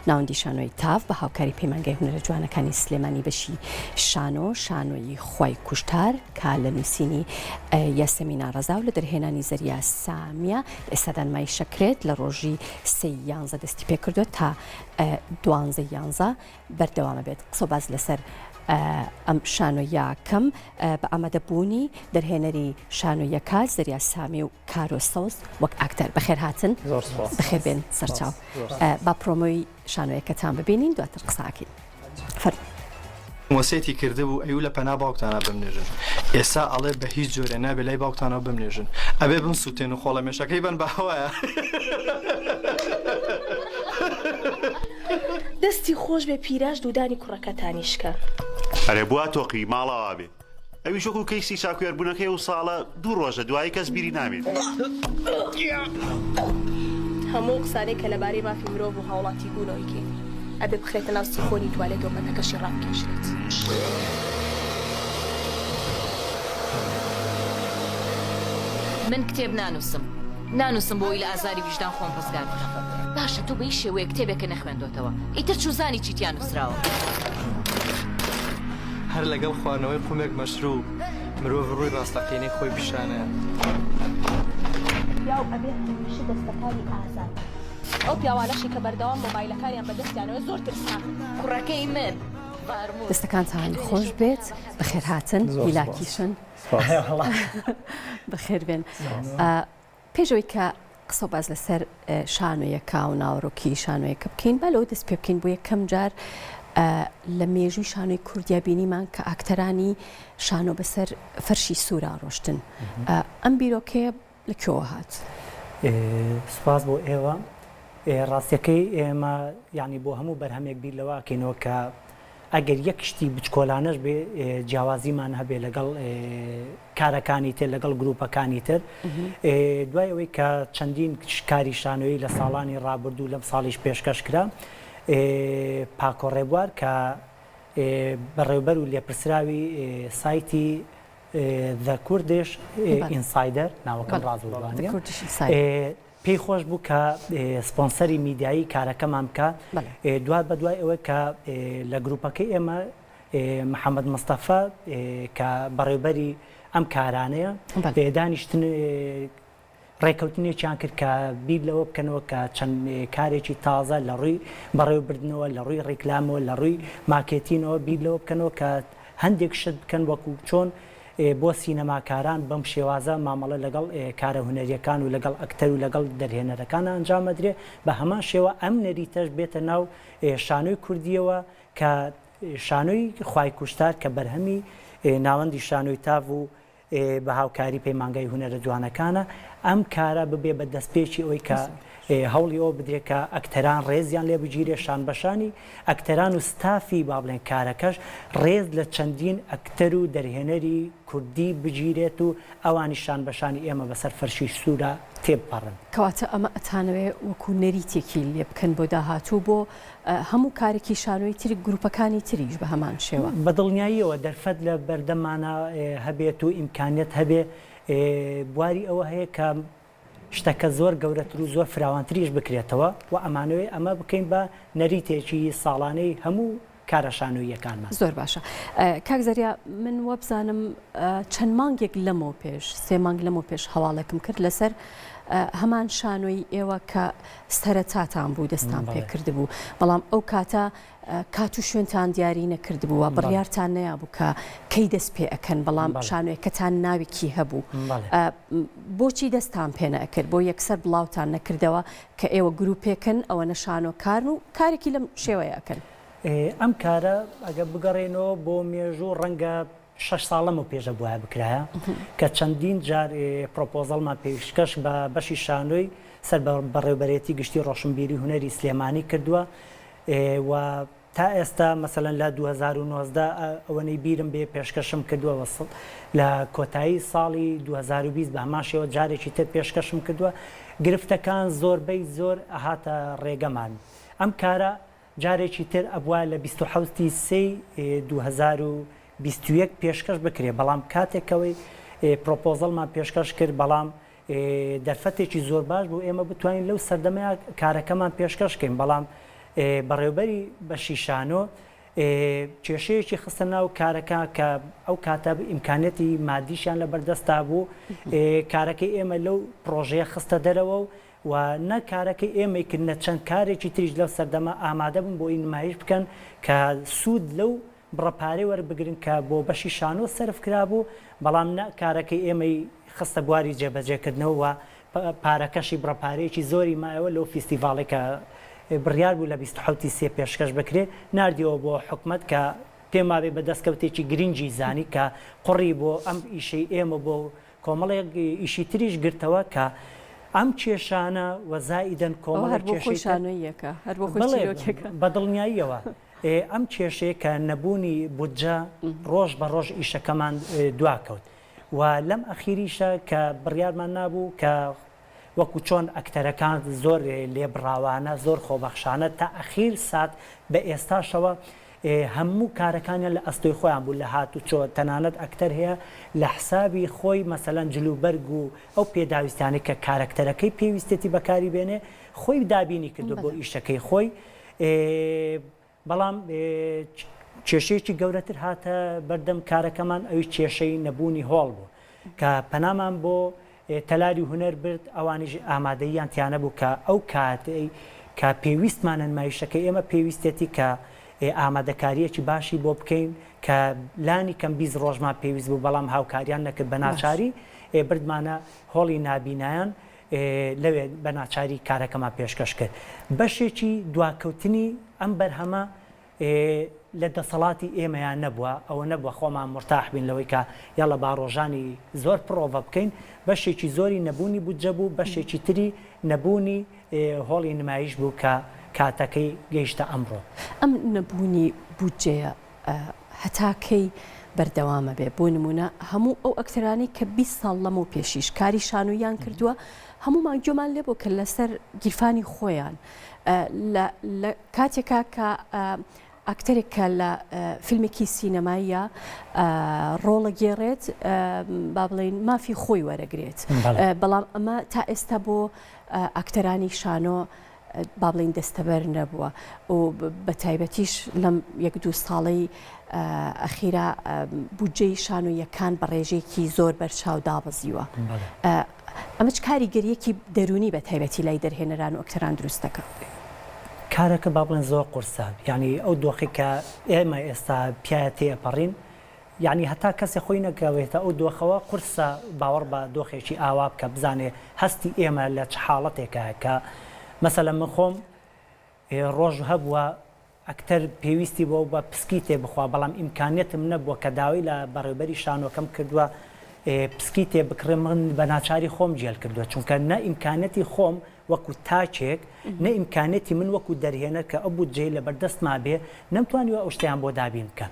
ناوەندی شانۆی تاف بە هاوکاری پەیمانگای هونەرە جوانەکانی سلێمانی بەشی شانۆی خۆی کوشتار کا لە نووسینی یاسەمینا ڕەزا و لە دەرهێنانی زەریا سامیە ئێستادان مای شەکرێت لە ڕۆژی 3/11 دەستی پێ کردووە تا 12/11 بەردەوامە بێت. قسە باز لەسەر ئەم شانۆیەکەم بە ئامادەبوونی دەرهێنەری شانۆیەکە زەریا سامی و کارۆسەوز وەک ئاکتەر بەخێر هاتن بەخێر بێن سەرچاو با پرۆمۆی شانۆیەکەتان ببینین دواتر قساکەین. وەسێتی کرده بوو ئەیوو لە پەنا باوکتانە بمنێژن ئێستا ئەڵێ بە هیچ جۆرە نابێ لای باوکتانەوە بمنێژن ئەبێ بن سووتێن و خۆڵە مێشەکەی بن بە هەوایە دەستی خۆش بێ پیراش دوودانی کوڕەکەتانیشکە ئەرێ بووە تۆقی ماڵەوە بێ ئەوی شۆکو کەیسی چاکوێربوونەکەی و ساڵە 2 ڕۆژە دوایی کەس بیری نامێت هەموو قسانەی کە لەبارەی مافی مرۆڤ و هاوڵاتی بوونەوەیکەین ئەبێ بخرێتە ناو سیخۆنی توالێت دۆمەتەکەشی ڕابکێشێت. من کتێب نانووسم بۆی لە ئازاری ویژدان خۆم ڕزگار بکەم. باشە تۆ بەی شێوەیە کتێبێکە نەخوێندۆتەوە ئیتر چوزانی چیتیان نووسراوە. هەر لەگەڵ خوانەوەی قومێک مەشروع مرۆڤ ڕووی ڕاستەقینەی خۆی پیشانەیە. یا و ئەبێ هەمیشە دەستەکانی ئازاد. ئەو پیاوانەشی کە بەردەوام مۆبایلەکانیان بەدەستیانەوە زۆر ترسناک. کوڕەکەی من دەستەکانتان خۆش بێت بەخێر هاتن هیلاکیشن بەخێر بێن. پێشەوەی کە قسە باز لەسەر شانۆیەکە و ناوەڕۆکی شانۆیەکە بکەین با لەوە دەست پێ بکەین بۆ یەکەم جار لە مێژووی شانۆی کوردیا بینیمان کە ئاکتەرانی شانۆ بەسەر فەرشی سوورا ڕۆشتن. ئەم بیرۆکەیە لەکوێوە هات؟ سوپاس بۆ ئێوە. ڕاستیەکەی ئێمە یعنی بۆ هەموو بەرهەمێک بیر لەوەکەینەوە کە ئەگەر یەک شتی بچکۆلانەش بێ جیاوازیمان هەبێ لەگەڵ کارەکانی تر لەگەڵ گروپەکانی تر دوای ئەوەی کە چەندین کاری شانۆیی لە ساڵانی ڕابردوو لەم ساڵیش پێشکەش کرا پاکۆ ڕێبوار کە بەڕێوبەر و لێپرسراوی سایتی The Kurdish Insider ناوەکەم ڕازوانە پێی خۆش بوو کە سپۆنسەری میدیایی کارەکەمان بکە دوات بە دوای ئەوە کە لە گروپەکەی ئێمە محەممەد مستەفا کە بەڕێوبەری ئەم کارانەیە دانیشتن ڕێکەوتنێکیان کرد کە بیر لەوە بکەنەوە کە چەند کارێکی تازە لە ڕووی بەڕێوەبردنەوە لە ڕووی ڕێکلامەوە لە ڕووی مارکێتینەوە بیر لەوە بکەنەوە کە هەندێک شت بکەن وەکو چۆن بۆ سینەماکاران بەم شێوازە مامەڵە لەگەڵ کارە هونەریەکان و لەگەڵ ئەکتەر و لەگەڵ دەرهێنەرەکان ئەنجامەدرێ بە هەمان شێوە ئەم نەریتەش بێتە ناو شانۆی کوردیەوە کە شانۆی خوای کوشتار کە بەرهەمی ناوەندی شانۆی تاڤ و بە هاوکاری پەیمانگای هونەرە جوانەکانە ئەم کارە ببێ بە دەستپێکی ئەوەی کە هەوڵی ئەوە بدرێت کە ئەکتەران ڕێزیان لێ بگیرێ شان بەشانی ئەکتەران و ستافی با بڵێن کارەکەش ڕێز لە چەندین ئەکتەر و دەرهێنەری کوردی بگیرێت و ئەوانی شان بەشانی ئێمە بەسەر فەرشی سوورە تێبپەڕن. کەواتە ئەمە ئەتانەوێ وەکو نەریتێکی لێ بکەن بۆ داهاتوو بۆ هەموو کارێکی شانۆی تری گروپەکانی تریش بە هەمان شێوە بە دڵنیاییەوە دەرفەت لە بەردەمانە هەبێت و ئیمکانیت هەبێ بواری ئەوە هەیە کە شتەکە زۆر گەورەتر و زۆر فراوانتریش بکرێتەوە و ئەمانەوەی ئەمە بکەین بە نەریتێکی ساڵانەی هەموو کارە شانۆییەکانمان. زۆر باشە. کاک زەریا من وە بزانم چەند مانگێک لەمەوە پێش 3 مانگ لەمەوە پێش هەواڵێکم کرد لەسەر هەمان شانۆی ئێوە کە سەرەتاتان بوو دەستان پێکرد بوو بەڵام ئەو کاتە کات و شوێنتان دیاری نەکرد بووە بڕیارتان نەیابوو کە کەی دەست پێ ئەکەن بەڵام شانۆیەکەتان ناوێکی هەبوو بۆچی دەستان پێ نەکرد بۆ یەکسەر بڵاوتان نەکردەوە کە ئێوە گروپێکن ئەوە نەشانۆکارن و کارێکی لەم شێوەیەکەن. ئەم کارە ئەگە بگەڕێنەوە بۆ مێژوو ڕەنگە 6 ساڵەمە پێشە بووە بکرایە کە چەندین جار پرۆپۆزەڵمان پێشکەش بە بەشی شانۆی سەر بەڕێوبەرێتی گشتی ڕۆشنبیری هونەری سلێمانی کردووە و تا ئێستا مەسەلەن لە 2019 ئەوەنەی بیرم بێ پێشکەشم کردووە لە کۆتایی ساڵی 2020 بە هەمان شێوە جارێکی تر پێشکەشم کردووە گرفتەکان زۆربەی زۆر ئەهاتە ڕێگەمان. ئەم کارە جارێکی تر ئەبووە لە 2021 پێشکەش بکرێ بەڵام کاتێکەوەی پرۆپۆزەڵمان پێشکەش کرد بەڵام دەرفەتێکی زۆر باش بوو ئێمە بتوانین لەو سەردەمەیە کارەکەمان پێشکەشکەین بەڵام بەڕێوەبەری بەشی شانۆ کێشەیەکی خستە ناو کارەکە کە ئەو کاتە ئیمکانەتی مادیشیان لە بەردەستا بوو کارەکەی ئێمە لەو پرۆژەیە خستە دەرەوە و نە کارەکەی ئێمەی کردنە چەند کارێکی تریش لەو سەردەما ئامادە بوون بۆ نمایش بکەن کە سوود لەو بڕەپارەی وەربگرن کە بۆ بەشی شانۆ سەرف کرابوو بەڵام نە کارەکەی ئێمەی خستە بواری جێبەجێکردنەوە و پارەکەشی بڕەپارەیەکی زۆری مایەوە لەو فیستیڤاڵێکە بڕیار بوو لە 27 سێ پێشکەش بکرێت نردیەوە بۆ حکومت کە پێما بێ بە دەستکەوتێکی گرنگی زانی کە قڕی بۆ ئەم ئیشەی ئێمە بۆ کۆمەڵێک ئیشی تریش گرتەوە کە ئەم کێشانە وەزائیدەن کۆمەڵێک کێشانەیەکە هەر بۆ بەدڵنیاییەوە ئەم کێشەیە کە نەبوونی بودجە ڕۆژ بە ڕۆژ ئیشەکەمان دواکەوت و لەم ئەخیریشە کە بڕیارمان نابوو کە وەکو چۆن ئەکتەرەکان زۆر لێبڕاوانە زۆر خۆبەخشانە تا ئەخیر سات بە ئێستاشەوە هەموو کارەکانیان لە ئەستۆی خۆیان بوو لە هاتوچۆ تەنانەت ئەکتەر هەیە لە حسابی خۆی مەسەلەن جلوبەرگ و ئەو پێداویستانی کە کارکتەرەکەی پێویستێتی بەکاری بێنێ خۆی دابینی کردو بۆ ئیشەکەی خۆی بەڵام کێشەیەکی گەورەتر هاتە بەردەم کارەکەمان ئەوی کێشەی نەبوونی هۆڵ بوو کە پەنامان بۆ تەلاری هونەر برد ئەوانیش ئامادەییان تیانە بوو کە ئەو کاتەی کە پێویستمانە نمایشەکەی ئێمە پێویستێتی کە ئامادەکاریەکی باشی بۆ بکەین کە لانی کەم 20 ڕۆژمان پێویست بوو بەڵام هاوکاریان نەکرد بە ناچاری بردمانە هۆڵی نابینایان لەوێ بە ناچاری کارەکەمان پێشکەش کرد بەشێکی دواکەوتنی ئەم بەرهەمە لە دەسەڵاتی ئێمەیان نەبووە ئەوە نەبووە خۆمان مرتاح بین لەوەی کە یاڵە باڕۆژانی زۆر پرۆڤە بکەین بەشێکی زۆری نەبوونی بودجە بوو بەشێکی تری نەبوونی هۆڵی نمایش بوو کە کاتەکەی گەیشتە ئەمڕۆ ئەم نەبوونی بودجەیە هەتاکەی بەردەوامە بێ بۆ نمونە هەموو ئەو ئەکتەرانی کە 20 ساڵ لەمە پێشیش کاری شانۆیان کردووە هەمومان گوێمان لێ بۆ کە لەسەر گیرفانی خۆیان لە کاتێکا کە ئەکتەرێک کە لە فیلمێکی سینەماییە ڕۆڵە گێڕێت با بڵێن مافی خۆی وەرەگرێت بەڵام ئەمە تا ئێستا بۆ ئەکتەرانی شانۆ با بڵێن دەستەبەر نەبووە و بە تایبەتیش لەم 1-2 ساڵەی ئەخیرا بودجەی شانۆیەکان بە ڕێژێکی زۆر بەرچاو دابەزیوە ئەمە چ کاریگەریەکی دەرونی بە تایبەتی لای دەرهێنەران و ئەکتەران دروستەکە کارەکە با بڵێن زۆر قورسە یعنی ئەو دۆخی کە ئێمە ئێستا پیاە تێپەڕین یعنی هەتا کەسێ خۆی نەگەوێتە ئەو دۆخەوە قورسە باوەڕ بە دۆخێکی ئاوا بکە بزانێ هەستی ئێمە لە چ حاڵەتێکە کە مەسەلەن من خۆم ڕۆژ هەبووە ئەکتەر پێویستی بۆ بە پسکی تێ بخوا بەڵام ئیمکانێتم نەبووە کە داوای لە بەڕێوەبەری شانۆکەم کردووە پسکی تێ بکڕێ من بە ناچاری خۆم جێل کردووە چونکە نە ئیمکانەتی خۆم وەکو تاچێک نە ئیمکانێتی من وەکو دەرهێنەر کە ئەو بودجەی لە بەردەستما بێ نەمتوانیوە ئەو شتیان بۆ دابین بکەم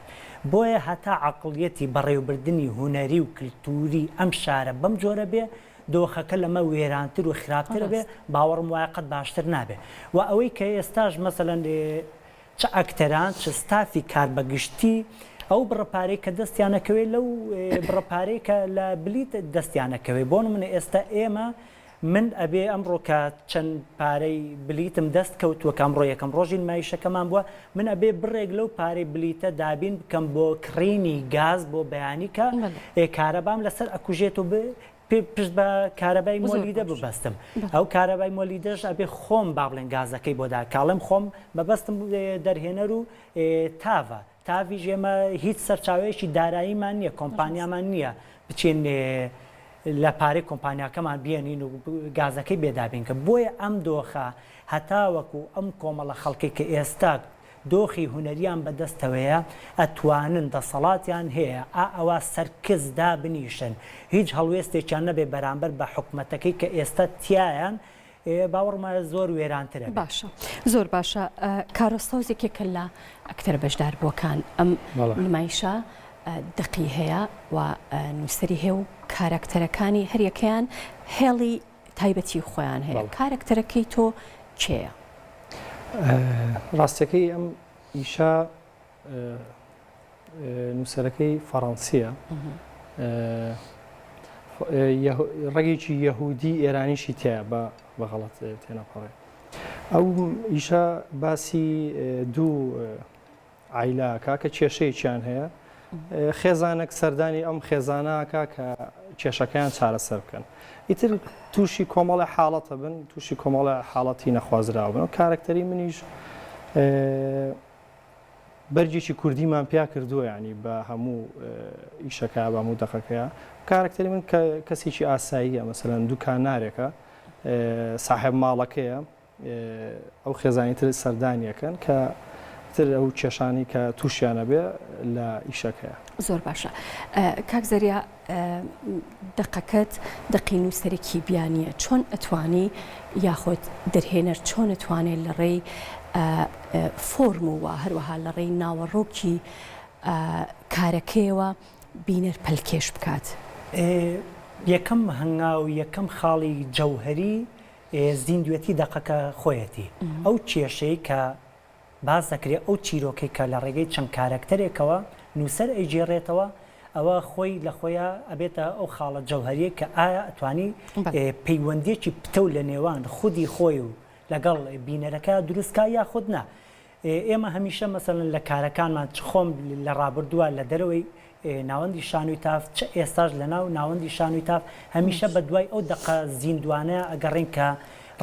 بۆیە هەتا عەقڵیەتی بەڕێوەبردننی هونەری و کلتوری ئەم شارە بەم جۆرە بێ دۆخەکە لەمە وێرانتر و خراپتر بێ باوەڕم وایە قەت باشتر نابێ و ئەوەی کە ئێستاش مەسەلەن چ ئەکتەران چ ستافی کاربەگشتی ئەو بڕەپارەی کە دەستیانەکەوێت لەو بڕەپارەی کە لە بلیت دەستیانەکەوێت بۆ منە ئێستا ئێمە من ئەبێ ئەمڕۆ کە چەند پارەی بلیتم دەست کەوتووە کەمڕۆ یەکەم ڕۆژی نمایشەکەمان بووە من ئەبێ بڕێک لەو پارەی بلیتە دابین بکەم بۆ کڕینی گاز بۆ بەیانی کە کارەبام لەسەر ئەکوژێت و پشت بە کارەبای مۆلیدە ببەستم ئەو کارەبای مۆلیدەش ئەبێ خۆم با بڵێن گازەکەی بۆدا کاڵم خۆم بەبەستم دەرهێنەر و تاڤە تاڤیش ئێمە هیچ سەرچاوەیەکی داراییمان نییە کۆمپانیامان نییە بچین لە پارەی کۆمپانیاکەمان بێنین و گازەکەی بێدابین کە بۆیە ئەم دۆخە هەتا وەکو ئەم کۆمەڵە خەڵکی کە ئێستا دۆخی هونەریان بەدەستەوەیە ئەتوانن دەسەڵاتیان هەیە ئەوە سەرکزدا بنیشن هیچ هەڵوێستێکیان نەبێ بەرامبەر بە حکومەتەکەی کە ئێستا تیایان باوەڕمە زۆر وێرانترە باشە زۆر باشە کارۆستاوزێکێکە لە ئەکتەر بەشداربووەکان ئەم نمایشە دقی هەیە و نووسری هەیە و کارکتەرەکانی هەریەکەیان هێڵی تایبەتی خۆیان هەیە کارکتەرەکەی تۆ چێە؟ ڕاستەکەی ئەم ئیشا نووسەرەکەی فەڕەنسیە ڕێگێکی یەهودی ئێرانیشی تایە بە غەڵەت تێنەپەڕێ ئەو ئیشە باسی دوو عیلاکە کە کێشەیەکیان هەیە خێزانێک سەردانی ئەم خێزاناکە کە کێشەکەیان چارەسەر بکەن ئیتر تووشی کۆمەڵی حاڵەتە بن تووشی کۆمەڵە حاڵەتی نەخوازراوە بن و کارکتەری منیش بەرجێکی کوردیمان پیا کردووە ینی بە هەموو ئیشەکە بە هەموو دەقەکەیە کارکتەری من کەسێکی ئاساییە مەسەلەن دوکانارێکە ساحب ماڵەکەیە ئەو خێزانی تر سەردانیەکەن کە تر ئەو کێشانی کە تووشیانە بێ لە ئیشەکەیە زۆر باشە کاک زەریا دقەکەت دقی نووسەرێکی بیانیە چۆن ئەتوانی یاخۆت دەرهێنەر چۆن ئەتوانێت لە ڕێی فۆرم و هەروەها لە ڕێی ناوەڕۆکی کارەکەیەوە بینەر پەلکێش بکات یەکەم هەنگاو یەکەم خاڵی جەوهەری زیندوێتی دقەکە خۆیەتی ئەو کێشەی کە باز دەکرێت ئەو چیرۆکەی کە لە ڕێگەی چەند کارکتەرێکەوە نووسەر ئەیجێڕێتەوە ئەوە خۆی لە خۆیان ئەبێتە ئەو خاڵە جەوهریە کە ئایا ئەتوانی پەیوەندیەکی پتە لە نێوان خودی خۆی و لەگەڵ بینەرەکە دروستکە یاخود نا ئێمە هەمیشە مەسەلەن لە کارەکانمان خۆم لە ڕابردووە لە دەرەوەی ناوەندی شانووی تاف چ ئێستاش لە ناو ناوەندی شانووی تاف هەمیشە بە دوای ئەو دقە زیندوانە ئەگەڕین کە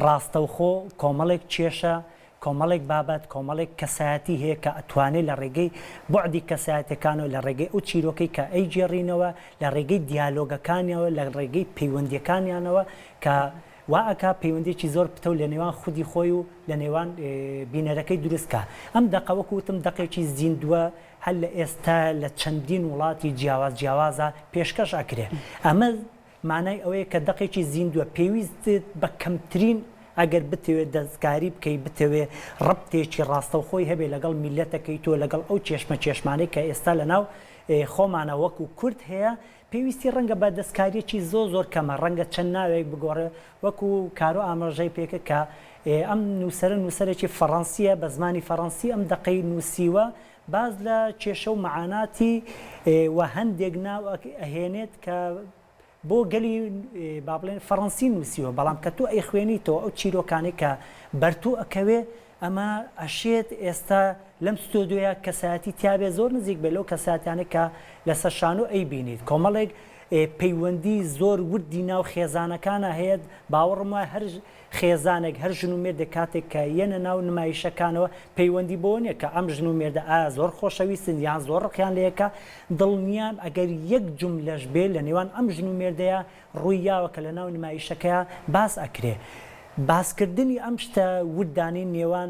ڕاستەوخۆ کۆمەڵێک کێشە کۆمەڵێک بابەت کۆمەڵێک کەسایەتی هەیە کە ئەتوانێت لە ڕێگەی بۆعدی کەسایەتەکانەوە لە ڕێگەی ئەو چیرۆکەی کە ئەیجێڕینەوە لە ڕێگەی دیالۆگەکانیەوە لە ڕێگەی پەیوەندیەکانیانەوە کە واکە پەیوەندێکی زۆر پتە لە نێوان خودی خۆی و لە نێوان بینەرەکەی دروستکە ئەم دقەوەکوتم دقێکی زیندووە هەل لە ئێستا لە چەندین وڵاتی جیاوازە پێشکەش ئەکرێ ئەمە مانای ئەوەیە کە دقێکی زیندووە پێویست بە کەمترین ئەگەر بتەوێت دەستکاری بکەیت بتەوێت ڕبتێکی ڕاستەوخۆی هەبێ لەگەڵ میلەتەکەی تۆ لەگەڵ ئەو چێشمانەی کە ئێستا لە ناو خۆمانە وەکو کورد هەیە پێویستی ڕەنگە بە دەستکاریەکی زۆر کەمە ڕەنگە چەند ناوێک بگۆڕێ وەکو کارۆ ئاماژەی پێکە کە ئەم نووسەرێکی فەڕەنسیە بە زمانی فەڕەنسی ئەم دقەی نووسیوە باز لە کێشە و معاناتی و هەندێک ناو ئەهێنێت کە بۆ گەلی با بڵێن فەڕەنسی نووسیوە بەڵام کە تۆ ئەی خوێنیتەوە ئەو چیرۆکانی کە بەرتوو ئەکەوێ ئەمە ئەشێت ئێستا لەم ستۆدیۆیە کەسایەتی تیاابێ زۆر نزیک بێ لەو کەساتیانە کە لە سەرشانۆ ئەی بینیت کۆمەڵێک پەیوەندی زۆر وردی ناو خێزانەکانە هەیە باوەڕم وایە هەر خێزانێک هەر ژن و مێردە کاتێک کە یەنە ناو نمایشەکانەوە پەیوەندی بۆ نیە کە ئەم ژن و مێردە ئایا زۆر خۆشەویستن یان زۆر ڕقیان لەیەکە دڵنیان ئەگەر یەک جملەش بێ لە نێوان ئەم ژن و مێردەیە ڕووی یاوە کە لە ناو نمایشەکەیە باس ئەکرێ باسکردنی ئەم شتە وردانی نێوان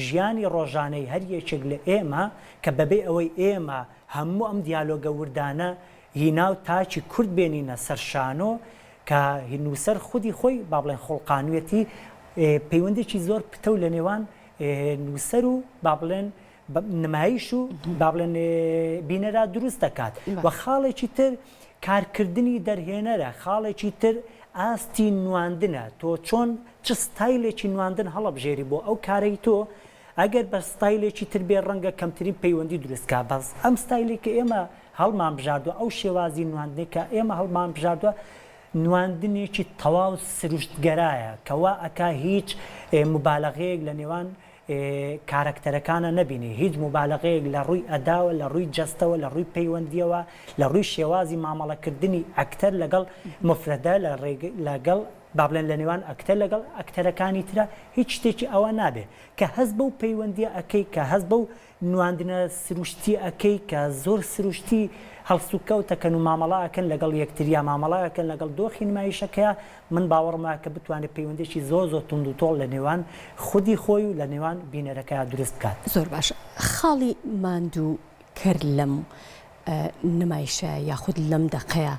ژیانی ڕۆژانەی هەر یەکێک لە ئێمە کە بەبێ ئەوەی ئێمە هەموو ئەم دیالۆگە وردانە هیناو تاچی کورد بێنینە سەرشانۆ کە نووسەر خودی خۆی با بڵێن خۆڵقانوێتی پەیوەندێکی زۆر پتە لە نێوان نووسەر و با بڵێن نمایش و با بڵێن بینەرا دروست دەکات و خاڵێکی تر کارکردنی دەرهێنەرە خاڵێکی تر ئاستی نواندنە تۆ چۆن چ ستایلێکی نواندن هەڵەبژێری بۆ ئەو کارەی تۆ ئەگەر بە ستایلێکی تر بێ ڕەنگە کەمترین پەیوەندی دروستکە بەس ئەم ستایلی کە ئێمە هەڵمان بژاردووە ئەو شێوازی نواندنی کە ئێمە هەڵمان بژاردووە نواندنێکی تەواو سروشتگەرایە کەوا ئەکا هیچ مبالغەیەک لە نێوان کارکتەرەکانە نەبینی هیچ مبالغەیەک لە ڕووی ئەداوە لە ڕووی جەستەوە لە ڕووی پەیوەندیەوە لە ڕووی شێوازی مامەڵەکردنی ئەکتەر لەگەڵ مفرەدە لەگەڵ با بڵێن لە نێوان ئەکتەر لەگەڵ ئەکتەرەکانی ترە هیچ شتێکی ئەوە نابێ کە هەست بەو پەیوەندیە ئەەکەی کە هەست بەو نواندنە سروشتی ئەەکەی کە زۆر سروشتی هەڵسوکەوتەکەن و مامەڵاکەن لەگەڵ یەکتریا مامەڵایەکەن لەگەڵ دۆخی نمایشەکەیە من باوەڕمە کە بتوانێت پەیوەندێکی زۆر تونند و تۆڵ لە نێوان خودی خۆی و لە نێوان بینەرەکە دروست بکات زۆر باشە خاڵی ماندوو کرد لەم نمایشە یاخود لەم دقەیە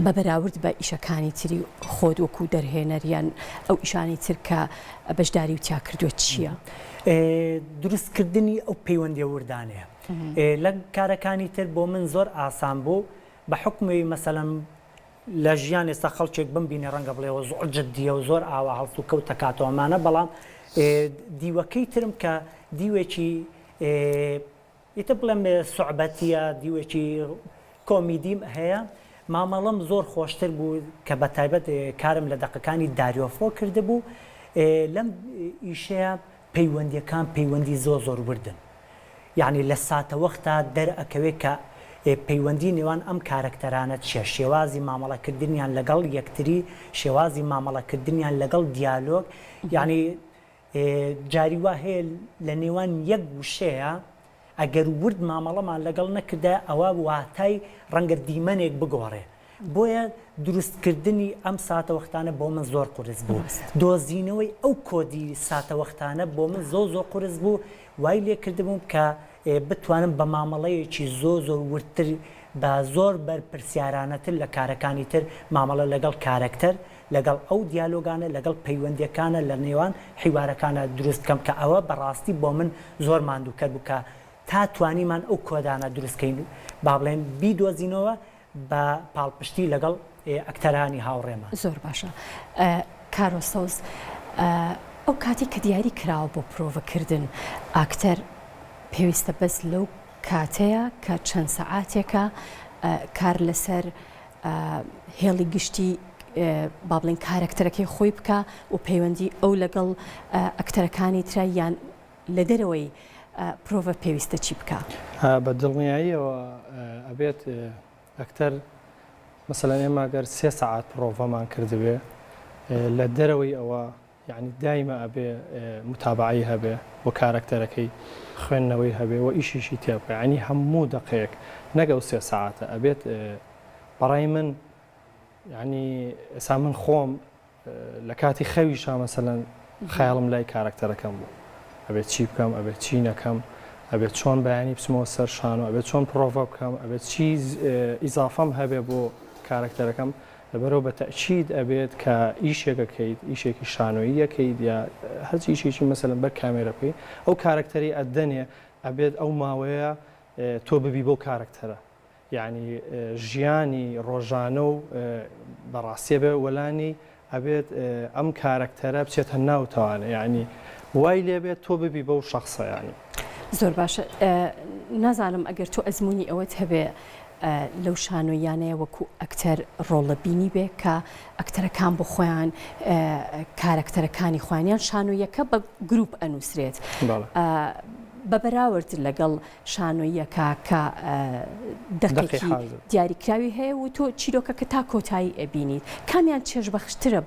بە بەراورد بە ئیشەکانی تری خۆت وەکو دەرهێنەریان ئەو ئیشانی تر کە بەشداری وتیا کردووە چییە؟ دروستکردنی ئەو پەیوەندی وردانەیە لە کارەکانی تر بۆ من زۆر ئاسان بوو بە حکمی مەسەلەن لە ژیان ئێستا خەڵکێک بمبینێ ڕەنگە بڵێەوە زۆر جددیە و زۆر ئاوا هەڵس و کەوت دەکاتەوەمانە بەڵام دیوەکەی ترم کە دیوێکی ئیتە بڵێم سوعبەتیە دیوێکی کۆمیدیم هەیە مامەڵەم زۆر خۆشتر بوو کە بە تایبەت کارم لە دەقەکانی داریۆفۆ کرده بوو لەم ئیشەیە پەیوەندیەکان پەیوەندی زۆر وردن یعنی لە ساتە وەختا دەرئەکەوێت کە پەیوەندی نێوان ئەم کارکتەرانە چیە شێوازی مامەڵەکردنیان لەگەڵ یەکتری شێوازی مامەڵەکردنیان لەگەڵ دیالۆگ یعنی جاری وا هەیە لە نێوان یەک وشەیە ئەگەر ورد مامەڵەمان لەگەڵ نەکردا ئەوە واتای ڕەنگە دیمەنێک بگۆڕێ بۆیە دروستکردنی ئەم ساتە وەختانە بۆ من زۆر قورس بوو دۆزینەوەی ئەو کۆدی ساتە وەختانە بۆ من زۆر قورس بوو وای لێ کردبووم کە بتوانم بە مامەڵەیەکی زۆر وردتر بە زۆر بەرپرسیارانەتر لە کارەکانی تر مامەڵە لەگەڵ کارکتەر لەگەڵ ئەو دیالۆگانە لەگەڵ پەیوەندیەکانە لە نێوان حیوارەکانە دروست بکەم کە ئەوە بەڕاستی بۆ من زۆر ماندووکرد بوو کە تا توانیمان ئەو کۆدانە دروستکەین با بڵێن بیدۆزینەوە بە پاڵپشتی لەگەڵ ئەکتەرانی هاوڕێمە زۆر باشە کارۆسەوز ئەو کاتی کە دیاری کراوە بۆ پرۆڤەکردن ئاکتەر پێویستە بەس لەو کاتەیە کە چەند سەعاتێکە کار لەسەر هێڵی گشتی با بڵێن کارکتەرەکەی خۆی بکە و پەیوەندی ئەو لەگەڵ ئەکتەرەکانی ترە یان لە دەرەوەی پرۆڤە پێویستە چی بکە بە دڵنیاییەوە ئەبێت ئەکتەر مثلەن ئێمە گەر 3 ساعات پرۆڤەمان کردبێ لە دەرەوەی ئەوە یعنی دایمە ئەبێ متابعی هەبێ بۆ کارکتەرەکەی خوێندنەوەی هەبێ و ئیشیشی تێ بکە ینی هەموو دقەیەک نەگە و 3 ساعتە ئەبێت بەڕای من ینی ئێستا من خۆم لە کاتی خەویشە مەسەلەن خەیاڵم لای کارکتەرەکەم بوو ئەبێت چی بکەم ئەبێت چی نەکەم ئەبێت چۆن بەیانی بچمەوە سەر شانۆ ئەبێت چۆن پرۆڤە بکەم ئەبێت چی ئیزافەم هەبێ بۆ کارکتەرەکەم لەبەرەوە بە تەئکید ئەبێت کە ئیشێکەکەیت ئیشێکی شانۆییەکەیت یا هەرچی ئیشێکی مەسەلەن بەر کامێرە بکەیت ئەو کارکتەری ئەدەنێ ئەبێت ئەو ماوەیە تۆ ببی بۆ کارکتەرە یعنی ژیانی ڕۆژانە و بەڕاستیە بێ وەلانی ئەبێت ئەم کارکتەرە بچێتە ناوتەوانە یعنی وای لێبێت تۆ ببی بەو شخصە ینی زۆر باشە نازانم ئەگەر تۆ ئەزمموی ئەوەت هەبێ لەو شانۆیانەیە وەکو ئەکتەر ڕۆڵە بینی بێ کە ئەکتەرەکان بۆ خۆیان کارکتەرەکانی خوانیان شانۆیەکە بە گروپ ئەنووسرێت بە بەراورد لەگەڵ شانۆیەکە کە دقیقی دیاریکراوی هەیە و تۆ چیرۆکەکە تا کۆتایی ئەبینیت کامیان چێژ بەخشترە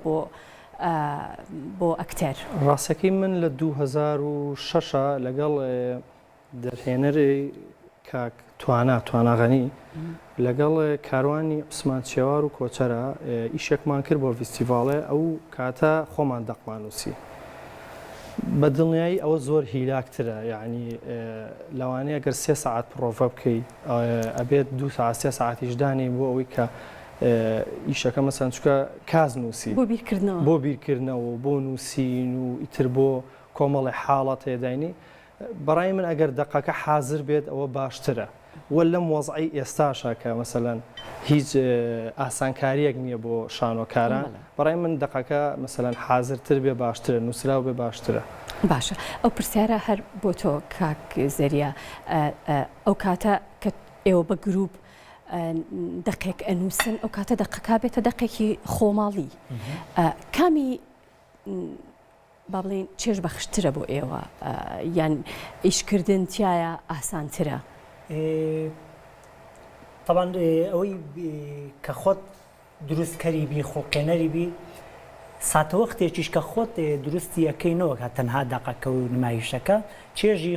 بۆ ئەکتەر ڕاستەکەی من لە 2006 لەگەڵ دەرهێنەری کاک تواناغەنی لەگەڵ کاروانی عوسمان چێوار و کۆچەرە ئیشێکمان کرد بۆ فیستیڤاڵێ ئەو کاتە خۆمان دەقمانوسی بە دڵنیایی ئەوە زۆر هیلاکترە یعنی لەوانەیە گەر 3 ساعت پرۆڤە بکەیت ئەبێت 2 ساعت 3 ساعتیش دانی بۆ ئەوەی کە ئیشەکە مەسەن چکە کاز نووسی بۆ بیرکردنەوە بۆ نووسین و ئیتر بۆ کۆمەڵی حاڵەت هێداینی بەڕای من ئەگەر دقەکە حازر بێت ئەوە باشترە وە لەم وەزعی ئێستاشە کە مەسەلەن هیچ ئاسانکاریەک نییە بۆ شانۆکاران بەڕای من دقەکە مەسەلەن حازرتر بێ باشترە نووسراو بێ باشترە باشە ئەو پرسیارە هەر بۆ تۆ کاک زەریە ئەو کاتە کە ئێوە بە گروپ دقێک ئەنووسن ئەو کاتە دقەکە بێتە دقێکی خۆماڵی کامی با بڵێن چێژ بەخشترە بۆ ئێوە یان ئیشکردن تایە ئاسانترە طبعا ئەوەی کە خۆت دروستکەری بی خۆڵقێنەری بی ساتە وەختێکیش کە خۆت دروستی یەکەینەوە کە تەنها دەقەکە و نمایشەکە چێژی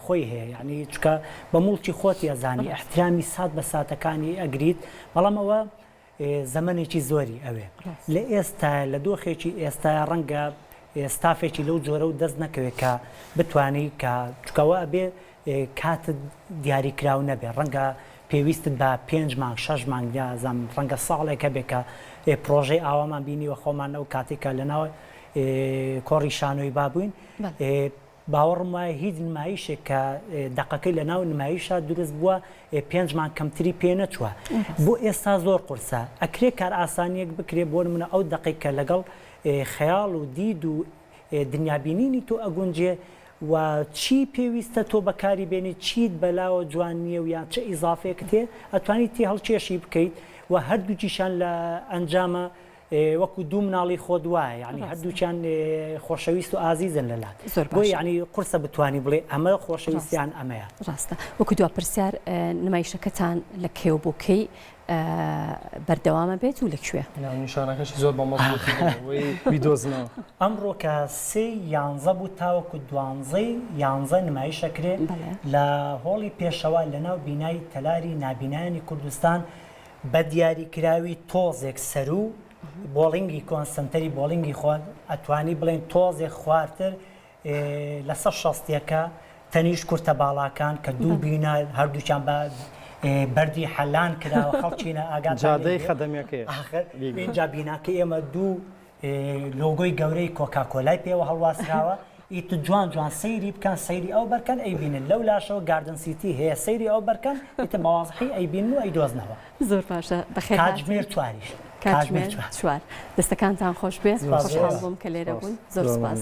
خۆی هەیە یعنی چکە بە موڵکی خۆت یازانی ئەحترامی سات بە ساتەکانی ئەگریت بەڵام ئەوە زەمانێکی زۆری ئەوێ لە ئێستا لە دۆخێکی ئێستا ڕەنگە ستافێکی لەو جۆرە و دەست نەکەوێت کە بتوانانی کە چکەوە ئەبێ کاتت دیاریکراو نەبێ ڕەنگە پێویستت بە 5 مانگ 6 مانگ یازم ڕەنگە ساڵێکە بێ کە پرۆژەی ئاوامان بینیوە خۆمان ئەو کاتێکە لەناو کۆڕی شانۆی بابووین باوەڕم وایە هیچ نمایشێک کە دقەکەی لە ناو نمایشە دروست بووە 5 مانگ کەمتری پێ نەچووە بۆ ئێستا زۆر قورسە ئەکرێ کار ئاسانیەک بکرێ بۆ منە ئەو دقیقە لەگەڵ خەیاڵ و دید و دنیابینینی تۆ ئەگونجێ و چی پێویستە تۆ بەکاری بێنی چیت بەلاوە جوان نییە و یان چه ئیزافێک تێ ئەتوانی تێ هەڵکێشی بکەیت و هەردووچیشان لە ئەنجامە وەکو دوو مناڵی خۆ دوایە یعنی هەردووچیان خۆشەویست و ئازیزن لەلات زۆر بۆ باشە. یعنی قورسە بتوانی بڵێ ئەمە خۆشەویستیان ئەمەیە ڕاستە وەکو دوا پرسیار نمایشەکەتان لە کێو بۆ کەی بەردەوامە بێت و لەکوێ نیشانەکەشی زۆر بە مەزبوطی بیدۆزنەوە ئەمڕۆ کە 11 بوو تاوەکو 11 نمایشەکرێ لە هۆڵی پێشەوە لەناو بینایی تەلاری نابینانی کوردستان بە دیاریکراوی تۆزێک سەر و بۆڵینگی کۆنسنتەری بۆڵینگی خۆن ئەتوانی بڵێن تۆزێک خواردتر لەسەر شەستیەکە تەنیش کورتە باڵاکان کە دوو بینا هەردووچیان بە بەردی حەلان کراوە خەڵچینە ئاگات جادەی خەدەمیەکەی اینجا بیناکە ئێمە دوو لۆگۆی گەورەی کۆکاکۆلای پێوە هەڵواسراوە ئیت جوان جوان سەیری بکەن سەیری ئەو بەرکەن ئەیبینن لەو لاشەوە گاردن سیتی هەیە سەیری ئەو بەرکەن ئیتە مەوازحی ئەیبین و ئەیدۆزنەوە زۆر باشە بەخێر کاتژمێر چواریش کاتژمێر چوار دەستەکانتان خۆش بێ خۆشحاڵ بووم کە لێرە بوون زۆر سپاس